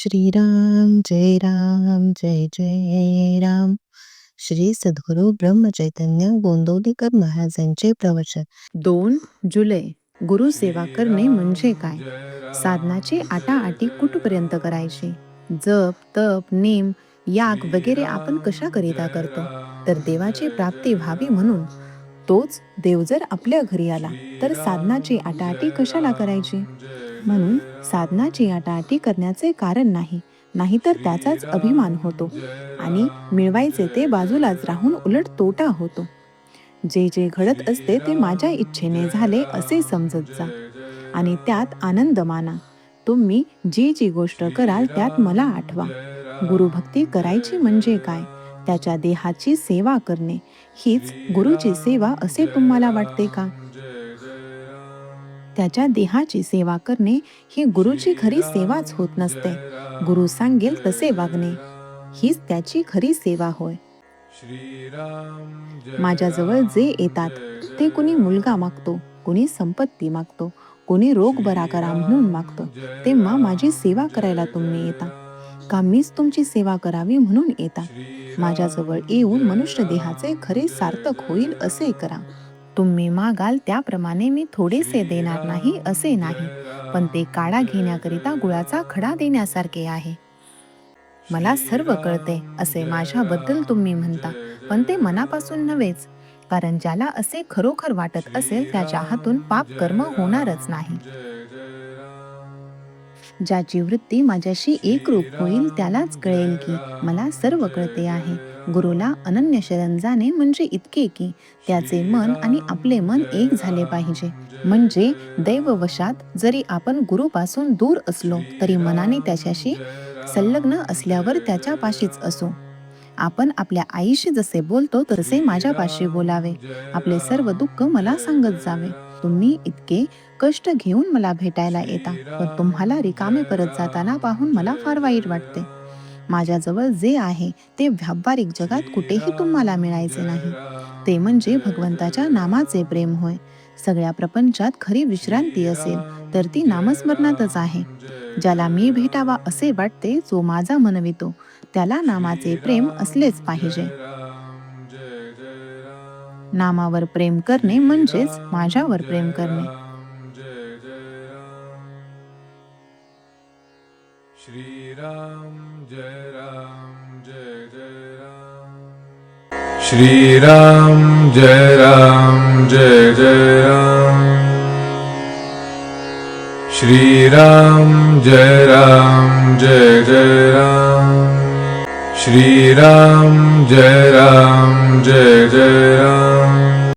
श्रीराम जय राम जय जय राम. श्री सद्गुरु ब्रह्मचैतन्य गोंदवलेकर महाराजांचे प्रवचन. 2 जुलै. गुरुसेवा करणे म्हणजे काय? साधनाची आटाआटी कुठपर्यंत करायची? जप, तप, नेम, याग वगैरे आपण कशाकरिता करतो? तर देवाची प्राप्ती व्हावी म्हणून. तोच देव जर आपल्या घरी आला तर साधनाची आटाआटी कशाला करायची? म्हणून साधनाची आटाआटी करण्याचे कारण नाही, नाहीतर त्याचाच अभिमान होतो आणि मिळवायचे ते बाजूलाच राहून उलट तोटा होतो. जे जे घडत असते ते माझ्या इच्छेने झाले असे समजत जा आणि त्यात आनंद माना. तुम्ही जी जी गोष्ट कराल त्यात मला आठवा. गुरुभक्ती करायची म्हणजे काय? त्याच्या देहाची सेवा करणे हीच गुरुची सेवा असे तुम्हाला वाटते का? त्याच्या देहाची सेवा करणे ही गुरुची खरी सेवाच होत नसते. गुरु सांगेल तसे वागणे हीच त्याची खरी सेवा होय. माझ्याजवळ जे येतात ते कुणी मुलगा मागतो, कुणी संपत्ती मागतो, कुणी रोग बरा करा म्हणून मागतो. तेव्हा माझी सेवा करायला तुम्ही येता का मीच तुमची सेवा करावी म्हणून येता? माझ्याजवळ येऊन मनुष्य देहाचे खरे सार्थक होईल असे करा. तुम्ही मागाल त्याप्रमाणे मी थोडेसे देणार नाही असे नाही, पण ते काढा घेण्याकरिता गुळाचा खडा देण्यासारखे आहे. मला सर्व कळते असे माझ्याबद्दल तुम्ही म्हणता, पण ते मनापासून नव्हेच. कारण ज्याला असे खरोखर वाटत असेल त्याच्या हातून पाप कर्म होणारच नाही. ज्याची वृत्ती माझ्याशी एकरूप होईल त्यालाच कळेल की मला सर्व कळते आहे. गुरुला अनन्य शरण जाणे म्हणजे इतके की त्याचे मन आणि आपले मन एक झाले पाहिजे. म्हणजे दैववशात जरी आपण गुरुपासून दूर असलो तरी मनाने त्याच्याशी संलग्न असल्यावर त्याच्यापाशीच असो. आपण आपल्या आईशी जसे बोलतो तसे माझ्यापाशी बोलावे. आपले सर्व दुःख मला सांगत जावे. तुम्ही इतके कष्ट घेऊन मला भेटायला येता, पण तुम्हाला रिकामे परत जाताना पाहून मला फार वाईट वाटते. माझ्याजवळ जे आहे ते व्यावहारिक जगात कुठेही तुम्हाला मिळायचे नाही. ते म्हणजे भगवंताच्या नामाचे प्रेम होय. सगळ्या प्रपंचात खरी विश्रांती असेल तर ती नामस्मरणातच आहे. ज्याला मी भेटावा असे वाटते, जो माझा मनवितो, त्याला नामाचे प्रेम असलेच पाहिजे. नामावर प्रेम करणे म्हणजेच माझ्यावर प्रेम करणे. श्रीराम जय राम जय जय राम. श्रीराम जय राम जय जय राम. श्रीराम जय राम जय जय राम. श्रीराम जय राम जय जय राम.